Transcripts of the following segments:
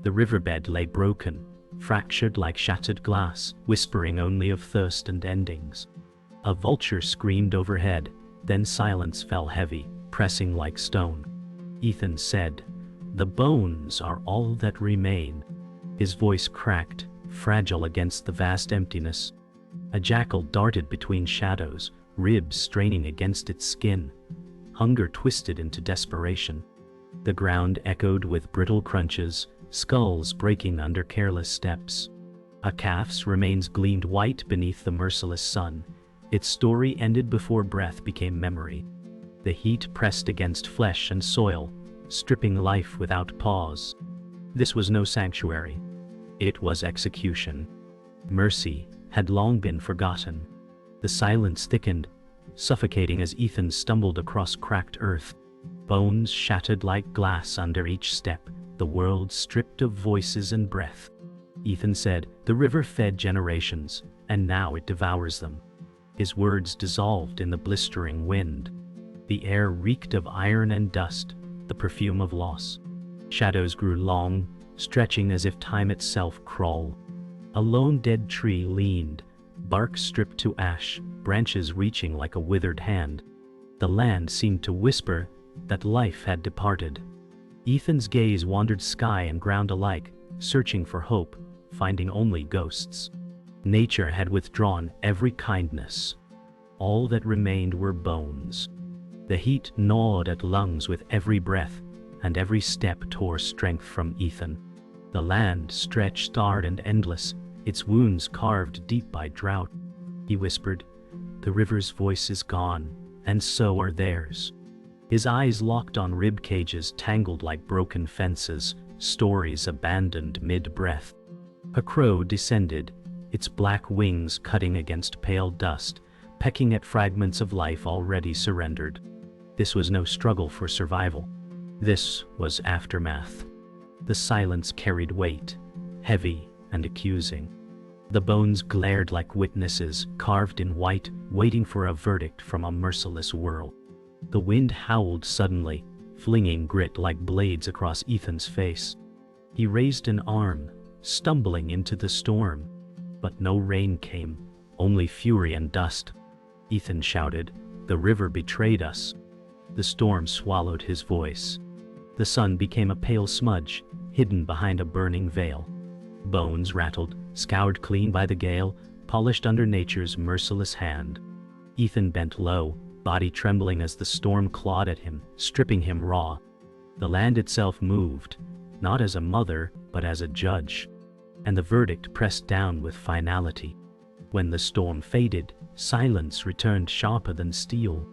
The riverbed lay broken, fractured like shattered glass, whispering only of thirst and endings. A vulture screamed overhead, then silence fell heavy, pressing like stone. Ethan said, "The bones are all that remain." His voice cracked, fragile against the vast emptiness. A jackal darted between shadows, ribs straining against its skin. Hunger twisted into desperation. The ground echoed with brittle crunches, skulls breaking under careless steps. A calf's remains gleamed white beneath the merciless sun. Its story ended before breath became memory. The heat pressed against flesh and soil, stripping life without pause. This was no sanctuary. It was execution. Mercy had long been forgotten. The silence thickened, suffocating as Ethan stumbled across cracked earth. Bones shattered like glass under each step, the world stripped of voices and breath. Ethan said, "The river fed generations, and now it devours them." His words dissolved in the blistering wind. The air reeked of iron and dust, the perfume of loss. Shadows grew long, stretching as if time itself crawled. A lone dead tree leaned, bark stripped to ash, branches reaching like a withered hand. The land seemed to whisper that life had departed. Ethan's gaze wandered sky and ground alike, searching for hope, finding only ghosts. Nature had withdrawn every kindness. All that remained were bones. The heat gnawed at lungs with every breath, and every step tore strength from Ethan. The land stretched starred and endless, its wounds carved deep by drought. He whispered, "The river's voice is gone, and so are theirs." His eyes locked on rib cages tangled like broken fences, stories abandoned mid-breath. A crow descended, its black wings cutting against pale dust, pecking at fragments of life already surrendered. This was no struggle for survival. This was aftermath. The silence carried weight, heavy and accusing. The bones glared like witnesses, carved in white, waiting for a verdict from a merciless world. The wind howled suddenly, flinging grit like blades across Ethan's face. He raised an arm, stumbling into the storm. But no rain came, only fury and dust. Ethan shouted, "The river betrayed us." The storm swallowed his voice. The sun became a pale smudge, hidden behind a burning veil. Bones rattled, scoured clean by the gale, polished under nature's merciless hand. Ethan bent low, body trembling as the storm clawed at him, stripping him raw. The land itself moved, not as a mother, but as a judge. And the verdict pressed down with finality. When the storm faded, silence returned sharper than steel.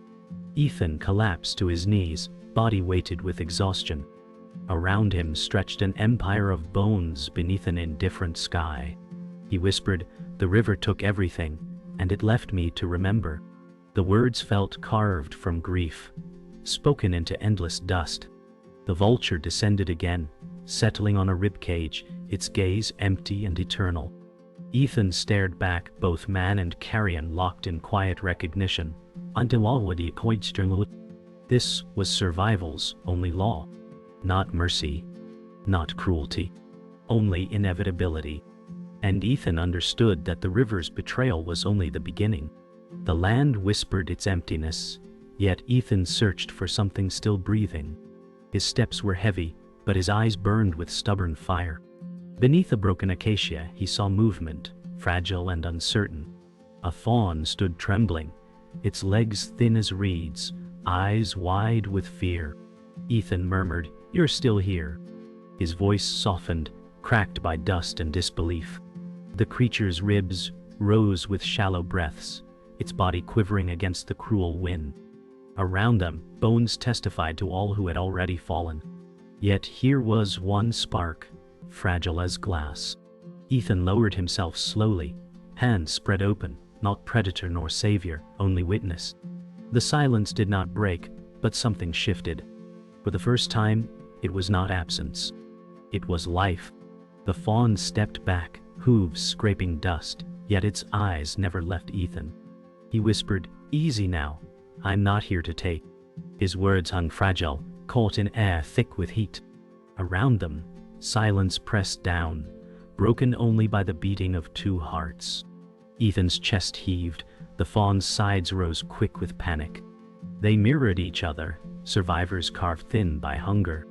Ethan collapsed to his knees, body weighted with exhaustion. Around him stretched an empire of bones beneath an indifferent sky. He whispered, "The river took everything, and it left me to remember." The words felt carved from grief, spoken into endless dust. The vulture descended again, settling on a ribcage, its gaze empty and eternal. Ethan stared back, both man and carrion locked in quiet recognition. This was survival's only law. Not mercy, not cruelty, only inevitability. And Ethan understood that the river's betrayal was only the beginning. The land whispered its emptiness, yet Ethan searched for something still breathing. His steps were heavy, but his eyes burned with stubborn fire. Beneath a broken acacia, he saw movement, fragile and uncertain. A fawn stood trembling, its legs thin as reeds, eyes wide with fear. Ethan murmured, "You're still here." His voice softened, cracked by dust and disbelief. The creature's ribs rose with shallow breaths, its body quivering against the cruel wind. Around them, bones testified to all who had already fallen. Yet here was one spark, fragile as glass. Ethan lowered himself slowly, hands spread open, not predator nor savior, only witness. The silence did not break, but something shifted. For the first time, it was not absence. It was life. The fawn stepped back, hooves scraping dust, yet its eyes never left Ethan. He whispered, "Easy now. I'm not here to take." His words hung fragile, caught in air thick with heat. Around them, Silence pressed down, broken only by the beating of two hearts. Ethan's chest heaved, the fawn's sides rose quick with panic. They mirrored each other, survivors carved thin by hunger.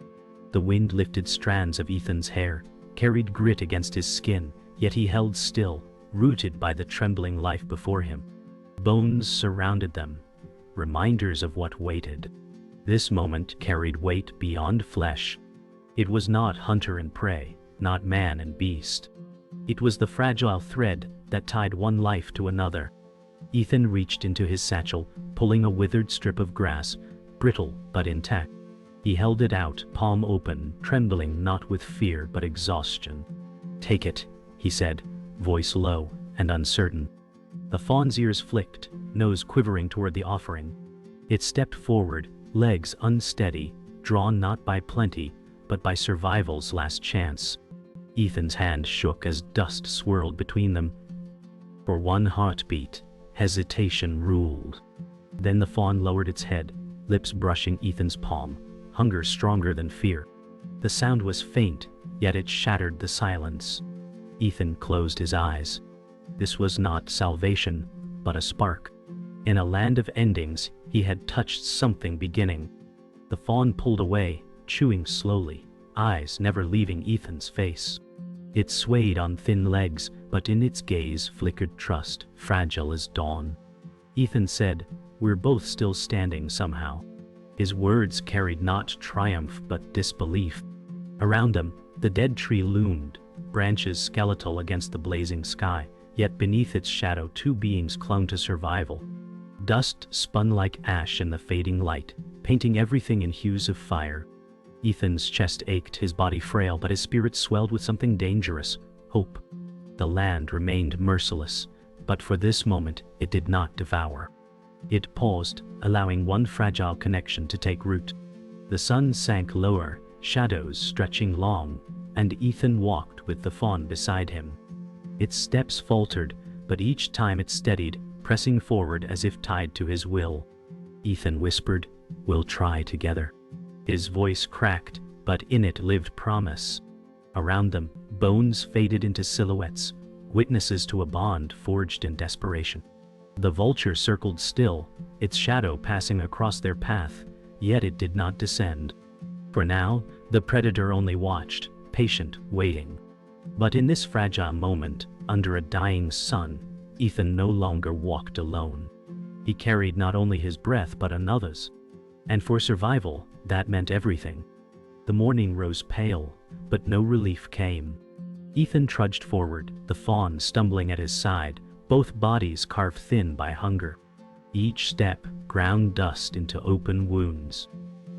The wind lifted strands of Ethan's hair, carried grit against his skin, yet he held still, rooted by the trembling life before him. Bones surrounded them, reminders of what waited. This moment carried weight beyond flesh. It was not hunter and prey, not man and beast. It was the fragile thread that tied one life to another. Ethan reached into his satchel, pulling a withered strip of grass, brittle but intact. He held it out, palm open, trembling not with fear but exhaustion. "Take it," he said, voice low and uncertain. The fawn's ears flicked, nose quivering toward the offering. It stepped forward, legs unsteady, drawn not by plenty, but by survival's last chance. Ethan's hand shook as dust swirled between them. For one heartbeat, hesitation ruled. Then the fawn lowered its head, lips brushing Ethan's palm, hunger stronger than fear. The sound was faint, yet it shattered the silence. Ethan closed his eyes. This was not salvation, but a spark. In a land of endings, he had touched something beginning. The fawn pulled away, chewing slowly, eyes never leaving Ethan's face. It swayed on thin legs, but in its gaze flickered trust, fragile as dawn. Ethan said, "We're both still standing somehow." His words carried not triumph but disbelief. Around them, the dead tree loomed, branches skeletal against the blazing sky, yet beneath its shadow two beings clung to survival. Dust spun like ash in the fading light, painting everything in hues of fire. Ethan's chest ached, his body frail, but his spirit swelled with something dangerous, hope. The land remained merciless, but for this moment it did not devour. It paused, allowing one fragile connection to take root. The sun sank lower, shadows stretching long, and Ethan walked with the fawn beside him. Its steps faltered, but each time it steadied, pressing forward as if tied to his will. Ethan whispered, "We'll try together." His voice cracked, but in it lived promise. Around them, bones faded into silhouettes, witnesses to a bond forged in desperation. The vulture circled still, its shadow passing across their path, yet it did not descend. For now, the predator only watched, patient, waiting. But in this fragile moment, under a dying sun, Ethan no longer walked alone. He carried not only his breath but another's. And for survival, that meant everything. The morning rose pale, but no relief came. Ethan trudged forward, the fawn stumbling at his side, both bodies carved thin by hunger. Each step ground dust into open wounds.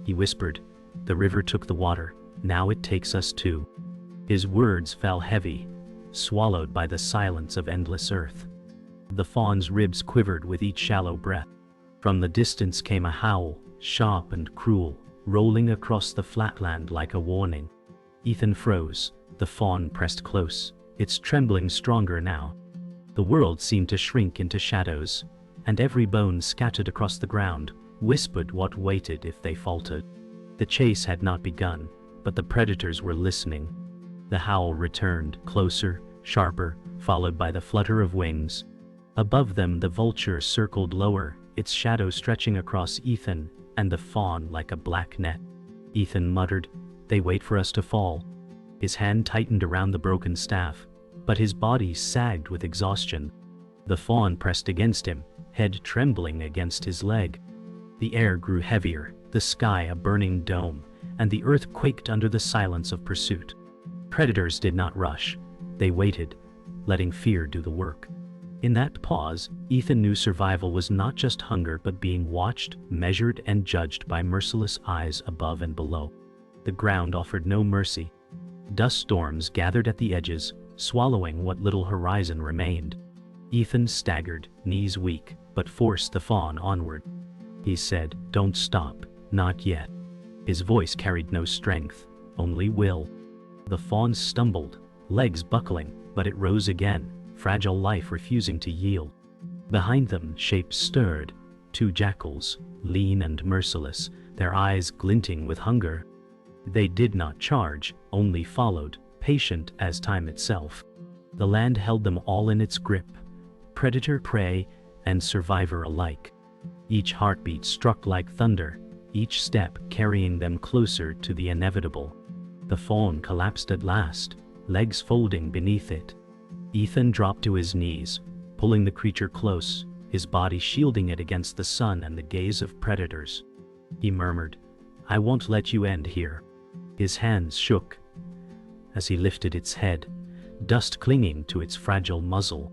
He whispered, "The river took the water, now it takes us too." His words fell heavy, swallowed by the silence of endless earth. The fawn's ribs quivered with each shallow breath. From the distance came a howl, sharp and cruel, rolling across the flatland like a warning. Ethan froze, the fawn pressed close, its trembling stronger now. The world seemed to shrink into shadows, and every bone scattered across the ground whispered what waited if they faltered. The chase had not begun, but the predators were listening. The howl returned, closer, sharper, followed by the flutter of wings. Above them the vulture circled lower, its shadow stretching across Ethan and the fawn like a black net. Ethan muttered, "They wait for us to fall." His hand tightened around the broken staff, but his body sagged with exhaustion. The fawn pressed against him, head trembling against his leg. The air grew heavier, the sky a burning dome, and the earth quaked under the silence of pursuit. Predators did not rush. They waited, letting fear do the work. In that pause, Ethan knew survival was not just hunger but being watched, measured, and judged by merciless eyes above and below. The ground offered no mercy. Dust storms gathered at the edges, swallowing what little horizon remained. Ethan staggered, knees weak, but forced the fawn onward. He said, "Don't stop, not yet." His voice carried no strength, only will. The fawn stumbled, legs buckling, but it rose again, fragile life refusing to yield. Behind them, shapes stirred, two jackals, lean and merciless, their eyes glinting with hunger. They did not charge, only followed, patient as time itself. The land held them all in its grip, predator, prey, and survivor alike. Each heartbeat struck like thunder, each step carrying them closer to the inevitable. The fawn collapsed at last, legs folding beneath it. Ethan dropped to his knees, pulling the creature close, his body shielding it against the sun and the gaze of predators. He murmured, "I won't let you end here." His hands shook as he lifted its head, dust clinging to its fragile muzzle.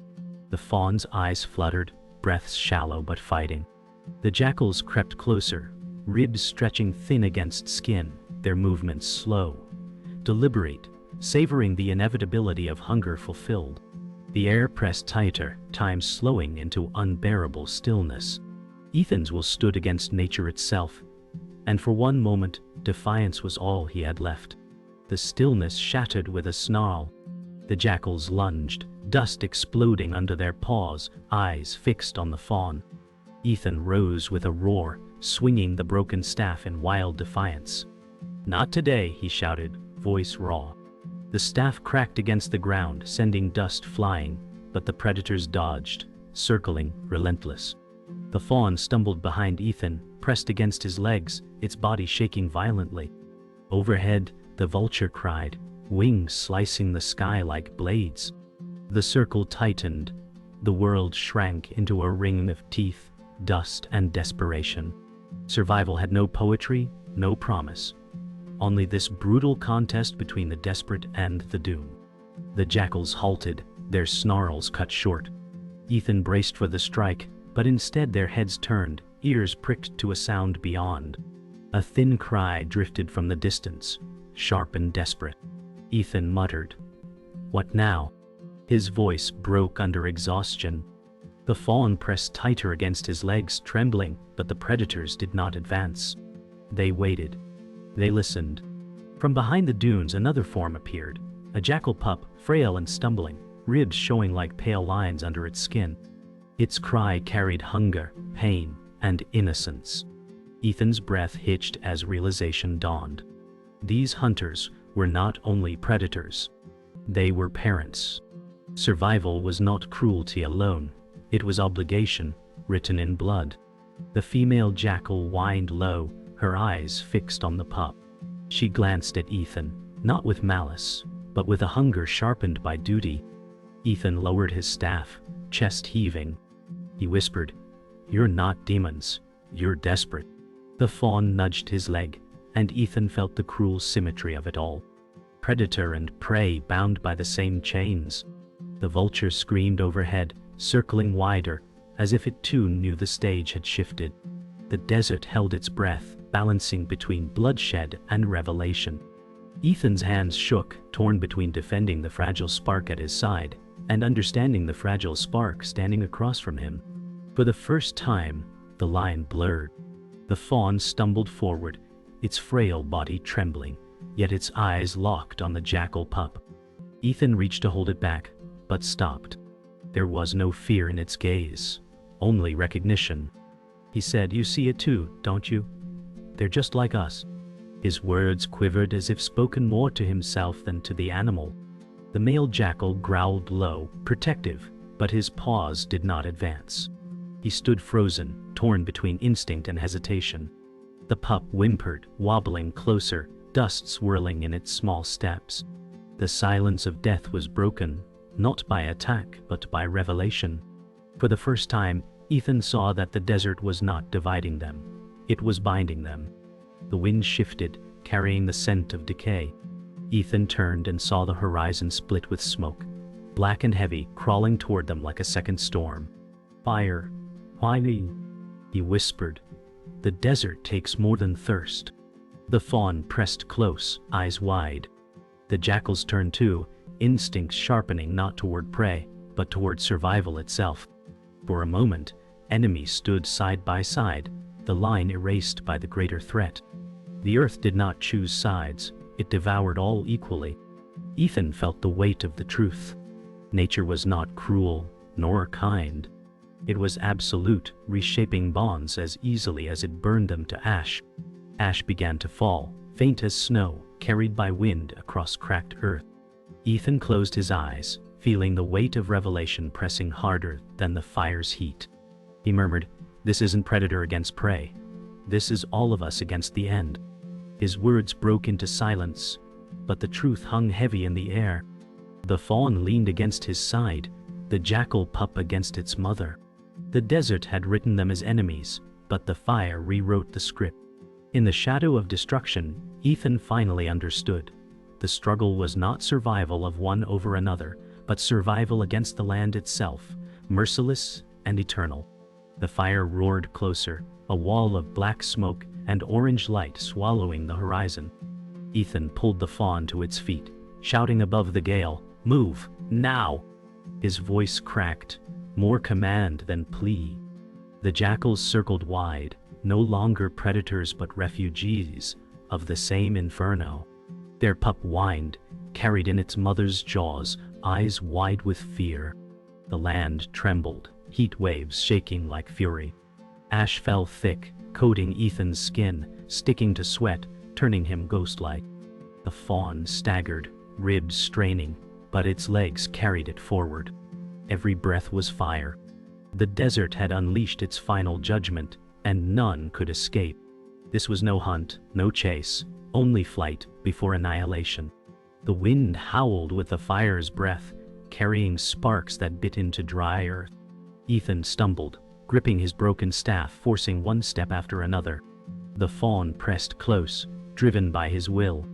The fawn's eyes fluttered, breaths shallow but fighting. The jackals crept closer, ribs stretching thin against skin, their movements slow, deliberate, savoring the inevitability of hunger fulfilled. The air pressed tighter, time slowing into unbearable stillness. Ethan's will stood against nature itself, and for one moment, defiance was all he had left. The stillness shattered with a snarl. The jackals lunged, dust exploding under their paws, eyes fixed on the fawn. Ethan rose with a roar, swinging the broken staff in wild defiance. "Not today," he shouted, voice raw. The staff cracked against the ground, sending dust flying, but the predators dodged, circling, relentless. The fawn stumbled behind Ethan, pressed against his legs, its body shaking violently. Overhead, the vulture cried, wings slicing the sky like blades. The circle tightened. The world shrank into a ring of teeth, dust, and desperation. Survival had no poetry, no promise. Only this brutal contest between the desperate and the doomed. The jackals halted, their snarls cut short. Ethan braced for the strike, but instead their heads turned, ears pricked to a sound beyond. A thin cry drifted from the distance, sharp and desperate. Ethan muttered, "What now?" His voice broke under exhaustion. The fawn pressed tighter against his legs, trembling, but the predators did not advance. They waited. They listened. From behind the dunes another form appeared, a jackal pup, frail and stumbling, ribs showing like pale lines under its skin. Its cry carried hunger, pain, and innocence. Ethan's breath hitched as realization dawned. These hunters were not only predators. They were parents. Survival was not cruelty alone. It was obligation, written in blood. The female jackal whined low, her eyes fixed on the pup. She glanced at Ethan, not with malice, but with a hunger sharpened by duty. Ethan lowered his staff, chest heaving. He whispered, "You're not demons, you're desperate." The fawn nudged his leg, and Ethan felt the cruel symmetry of it all. Predator and prey bound by the same chains. The vulture screamed overhead, circling wider, as if it too knew the stage had shifted. The desert held its breath, balancing between bloodshed and revelation. Ethan's hands shook, torn between defending the fragile spark at his side and understanding the fragile spark standing across from him. For the first time, the line blurred. The fawn stumbled forward, its frail body trembling, yet its eyes locked on the jackal pup. Ethan reached to hold it back, but stopped. There was no fear in its gaze, only recognition. He said, "You see it too, don't you? They're just like us." His words quivered as if spoken more to himself than to the animal. The male jackal growled low, protective, but his paws did not advance. He stood frozen, torn between instinct and hesitation. The pup whimpered, wobbling closer, dust swirling in its small steps. The silence of death was broken, not by attack, but by revelation. For the first time, Ethan saw that the desert was not dividing them. It was binding them. The wind shifted, carrying the scent of decay. Ethan turned and saw the horizon split with smoke, black and heavy, crawling toward them like a second storm. "Fire. Why me?" he whispered. "The desert takes more than thirst." The fawn pressed close, eyes wide. The jackals turned too, instincts sharpening not toward prey, but toward survival itself. For a moment, enemies stood side by side, the line erased by the greater threat. The earth did not choose sides, it devoured all equally. Ethan felt the weight of the truth. Nature was not cruel, nor kind. It was absolute, reshaping bonds as easily as it burned them to ash. Ash began to fall, faint as snow, carried by wind across cracked earth. Ethan closed his eyes, feeling the weight of revelation pressing harder than the fire's heat. He murmured, "This isn't predator against prey. This is all of us against the end." His words broke into silence, but the truth hung heavy in the air. The fawn leaned against his side, the jackal pup against its mother. The desert had written them as enemies, but the fire rewrote the script. In the shadow of destruction, Ethan finally understood. The struggle was not survival of one over another, but survival against the land itself, merciless and eternal. The fire roared closer, a wall of black smoke and orange light swallowing the horizon. Ethan pulled the fawn to its feet, shouting above the gale, "Move, now!" His voice cracked, more command than plea. The jackals circled wide, no longer predators but refugees of the same inferno. Their pup whined, carried in its mother's jaws, eyes wide with fear. The land trembled, heat waves shaking like fury. Ash fell thick, coating Ethan's skin, sticking to sweat, turning him ghost-like. The fawn staggered, ribs straining, but its legs carried it forward. Every breath was fire. The desert had unleashed its final judgment, and none could escape. This was no hunt, no chase, only flight before annihilation. The wind howled with the fire's breath, carrying sparks that bit into dry earth. Ethan stumbled, gripping his broken staff, forcing one step after another. The fawn pressed close, driven by his will.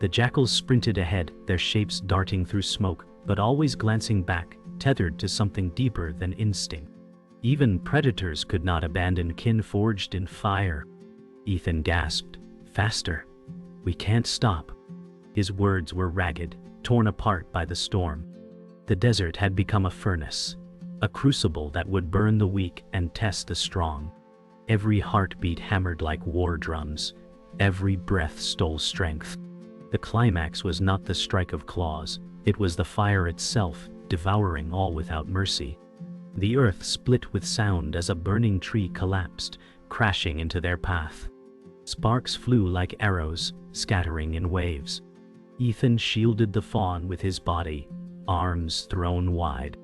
The jackals sprinted ahead, their shapes darting through smoke, but always glancing back, tethered to something deeper than instinct. Even predators could not abandon kin forged in fire. Ethan gasped, "Faster! We can't stop." His words were ragged, torn apart by the storm. The desert had become a furnace, a crucible that would burn the weak and test the strong. Every heartbeat hammered like war drums. Every breath stole strength. The climax was not the strike of claws, it was the fire itself, devouring all without mercy. The earth split with sound as a burning tree collapsed, crashing into their path. Sparks flew like arrows, scattering in waves. Ethan shielded the fawn with his body, arms thrown wide.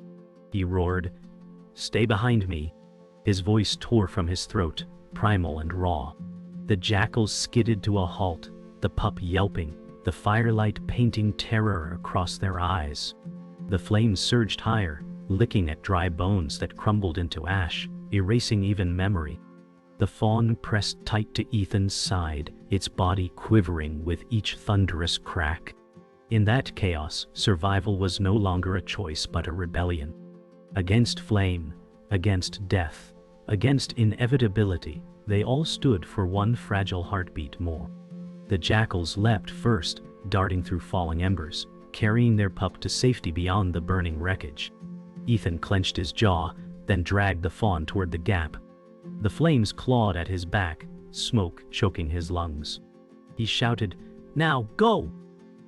He roared, "Stay behind me." His voice tore from his throat, primal and raw. The jackals skidded to a halt, the pup yelping, the firelight painting terror across their eyes. The flames surged higher, licking at dry bones that crumbled into ash, erasing even memory. The fawn pressed tight to Ethan's side, its body quivering with each thunderous crack. In that chaos, survival was no longer a choice but a rebellion. Against flame, against death, against inevitability, they all stood for one fragile heartbeat more. The jackals leapt first, darting through falling embers, carrying their pup to safety beyond the burning wreckage. Ethan clenched his jaw, then dragged the fawn toward the gap. The flames clawed at his back, smoke choking his lungs. He shouted, "Now, go!"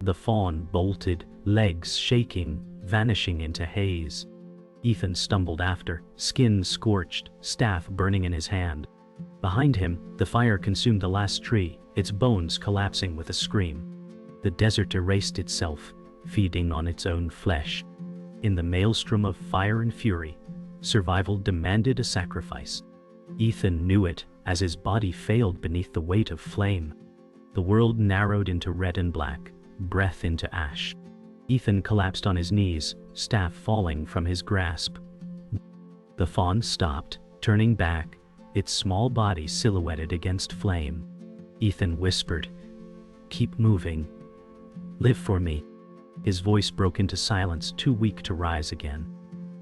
The fawn bolted, legs shaking, vanishing into haze. Ethan stumbled after, skin scorched, staff burning in his hand. Behind him, the fire consumed the last tree, its bones collapsing with a scream. The desert erased itself, feeding on its own flesh. In the maelstrom of fire and fury, survival demanded a sacrifice. Ethan knew it as his body failed beneath the weight of flame. The world narrowed into red and black, breath into ash. Ethan collapsed on his knees, staff falling from his grasp. The fawn stopped, turning back, its small body silhouetted against flame. Ethan whispered, "Keep moving. Live for me." His voice broke into silence, too weak to rise again.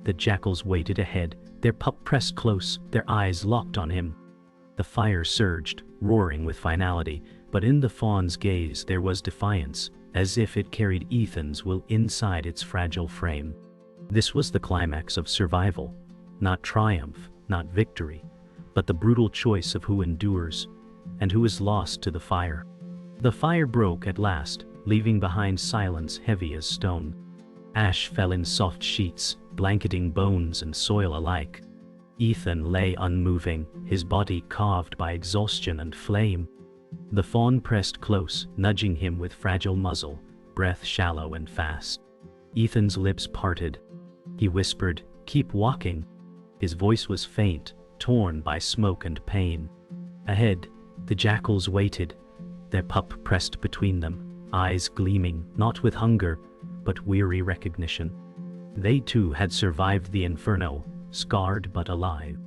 The jackals waited ahead, their pup pressed close, their eyes locked on him. The fire surged, roaring with finality, but in the fawn's gaze there was defiance, as if it carried Ethan's will inside its fragile frame. This was the climax of survival, not triumph, not victory, but the brutal choice of who endures and who is lost to the fire. The fire broke at last, leaving behind silence heavy as stone. Ash fell in soft sheets, blanketing bones and soil alike. Ethan lay unmoving, his body carved by exhaustion and flame. The fawn pressed close, nudging him with fragile muzzle, breath shallow and fast. Ethan's lips parted. He whispered, "Keep walking." His voice was faint, torn by smoke and pain. Ahead, the jackals waited, their pup pressed between them, eyes gleaming, not with hunger, but weary recognition. They too had survived the inferno, scarred but alive.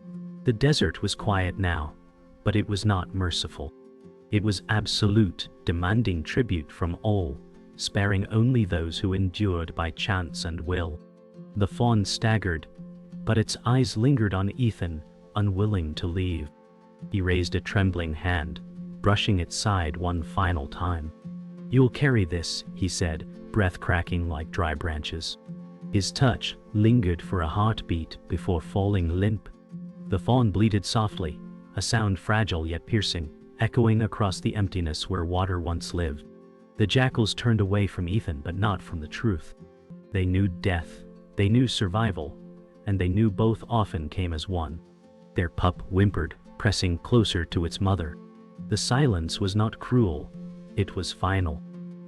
The desert was quiet now, but it was not merciful. It was absolute, demanding tribute from all, sparing only those who endured by chance and will. The fawn staggered, but its eyes lingered on Ethan, unwilling to leave. He raised a trembling hand, brushing its side one final time. "You'll carry this," he said, breath cracking like dry branches. His touch lingered for a heartbeat before falling limp. The fawn bleated softly, a sound fragile yet piercing, echoing across the emptiness where water once lived. The jackals turned away from Ethan, but not from the truth. They knew death, they knew survival, and they knew both often came as one. Their pup whimpered, pressing closer to its mother. The silence was not cruel, it was final.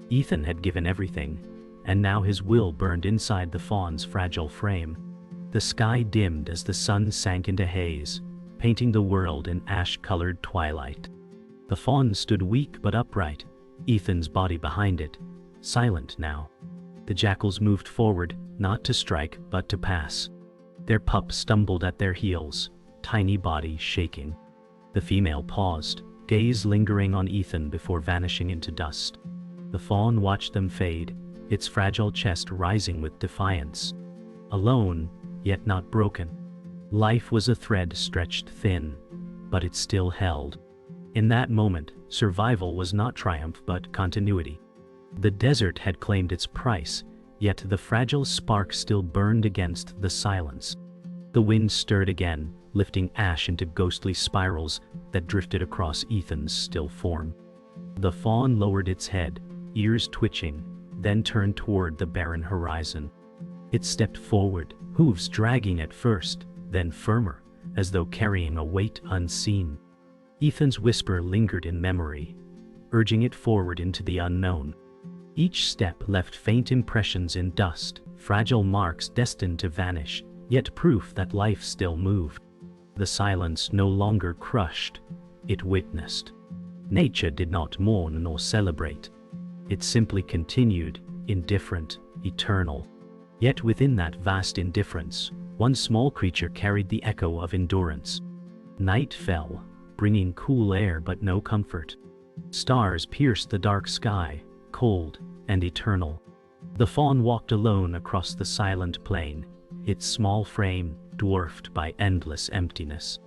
Ethan had given everything, and now his will burned inside the fawn's fragile frame. The sky dimmed as the sun sank into haze, painting the world in ash-colored twilight. The fawn stood weak but upright, Ethan's body behind it, silent now. The jackals moved forward, not to strike but to pass. Their pup stumbled at their heels, tiny body shaking. The female paused, gaze lingering on Ethan before vanishing into dust. The fawn watched them fade, its fragile chest rising with defiance. Alone, yet not broken. Life was a thread stretched thin, but it still held. In that moment, survival was not triumph but continuity. The desert had claimed its price, yet the fragile spark still burned against the silence. The wind stirred again, lifting ash into ghostly spirals that drifted across Ethan's still form. The fawn lowered its head, ears twitching, then turned toward the barren horizon. It stepped forward, hooves dragging at first, then firmer, as though carrying a weight unseen. Ethan's whisper lingered in memory, urging it forward into the unknown. Each step left faint impressions in dust, fragile marks destined to vanish, yet proof that life still moved. The silence no longer crushed, it witnessed. Nature did not mourn nor celebrate. It simply continued, indifferent, eternal. Yet within that vast indifference, one small creature carried the echo of endurance. Night fell, bringing cool air but no comfort. Stars pierced the dark sky, cold and eternal. The fawn walked alone across the silent plain, its small frame dwarfed by endless emptiness.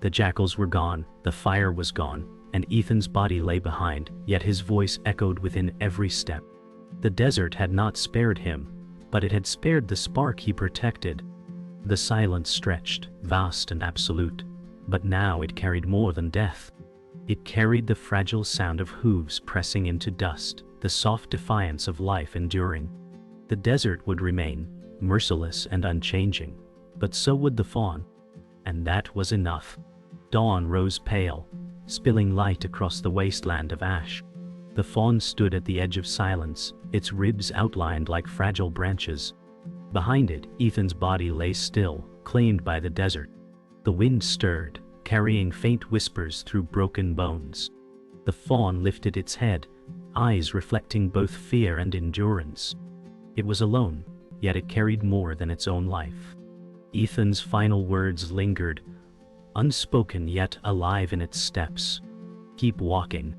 The jackals were gone, the fire was gone, and Ethan's body lay behind, yet his voice echoed within every step. The desert had not spared him, but it had spared the spark he protected. The silence stretched, vast and absolute, but now it carried more than death. It carried the fragile sound of hooves pressing into dust, the soft defiance of life enduring. The desert would remain, merciless and unchanging, but so would the fawn. And that was enough. Dawn rose pale, spilling light across the wasteland of ash. The fawn stood at the edge of silence, its ribs outlined like fragile branches. Behind it, Ethan's body lay still, claimed by the desert. The wind stirred, carrying faint whispers through broken bones. The fawn lifted its head, eyes reflecting both fear and endurance. It was alone, yet it carried more than its own life. Ethan's final words lingered, unspoken yet alive in its steps. "Keep walking."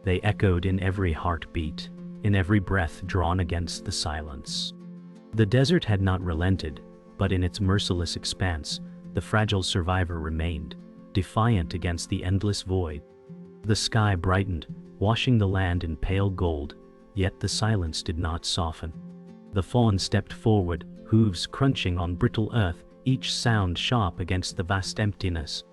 They echoed in every heartbeat, in every breath drawn against the silence. The desert had not relented, but in its merciless expanse, the fragile survivor remained, defiant against the endless void. The sky brightened, washing the land in pale gold, yet the silence did not soften. The fawn stepped forward, hooves crunching on brittle earth, each sound sharp against the vast emptiness.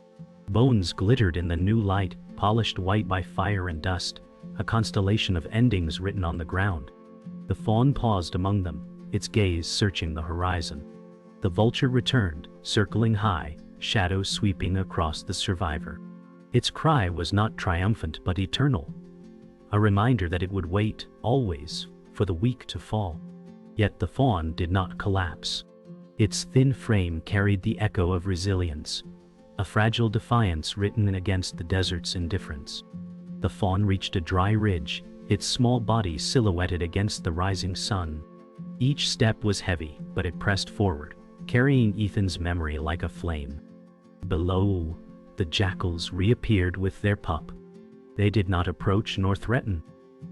Bones glittered in the new light, polished white by fire and dust, a constellation of endings written on the ground. The fawn paused among them, its gaze searching the horizon. The vulture returned, circling high, shadows sweeping across the survivor. Its cry was not triumphant but eternal, a reminder that it would wait, always, for the weak to fall. Yet the fawn did not collapse. Its thin frame carried the echo of resilience, a fragile defiance written against the desert's indifference. The fawn reached a dry ridge, its small body silhouetted against the rising sun. Each step was heavy, but it pressed forward, carrying Ethan's memory like a flame. Below, the jackals reappeared with their pup. They did not approach nor threaten.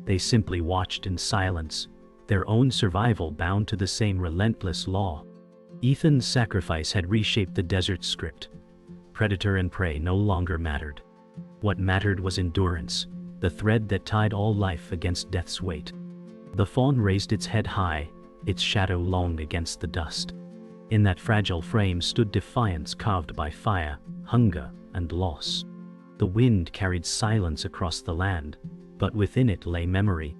They simply watched in silence, their own survival bound to the same relentless law. Ethan's sacrifice had reshaped the desert's script. Predator and prey no longer mattered. What mattered was endurance, the thread that tied all life against death's weight. The fawn raised its head high, its shadow long against the dust. In that fragile frame stood defiance carved by fire, hunger, and loss. The wind carried silence across the land, but within it lay memory.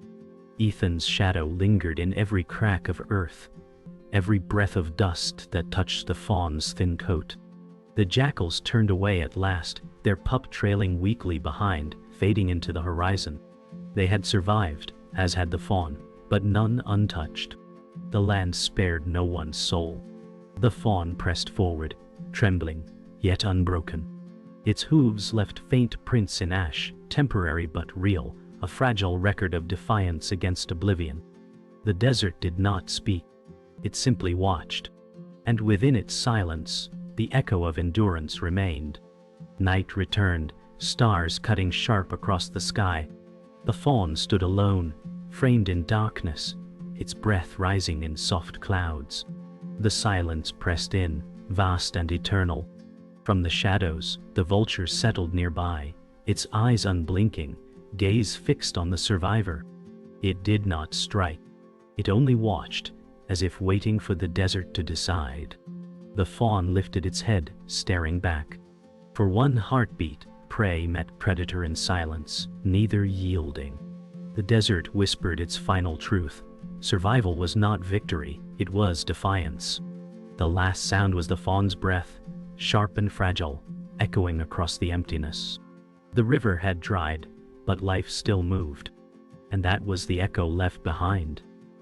Ethan's shadow lingered in every crack of earth, every breath of dust that touched the fawn's thin coat. The jackals turned away at last, their pup trailing weakly behind, fading into the horizon. They had survived, as had the fawn, but none untouched. The land spared no one's soul. The fawn pressed forward, trembling, yet unbroken. Its hooves left faint prints in ash, temporary but real, a fragile record of defiance against oblivion. The desert did not speak. It simply watched. And within its silence, the echo of endurance remained. Night returned, stars cutting sharp across the sky. The fawn stood alone, framed in darkness, its breath rising in soft clouds. The silence pressed in, vast and eternal. From the shadows, the vulture settled nearby, its eyes unblinking, gaze fixed on the survivor. It did not strike. It only watched, as if waiting for the desert to decide. The fawn lifted its head, staring back. For one heartbeat, prey met predator in silence, neither yielding. The desert whispered its final truth. Survival was not victory, it was defiance. The last sound was the fawn's breath, sharp and fragile, echoing across the emptiness. The river had dried, but life still moved. And that was the echo left behind.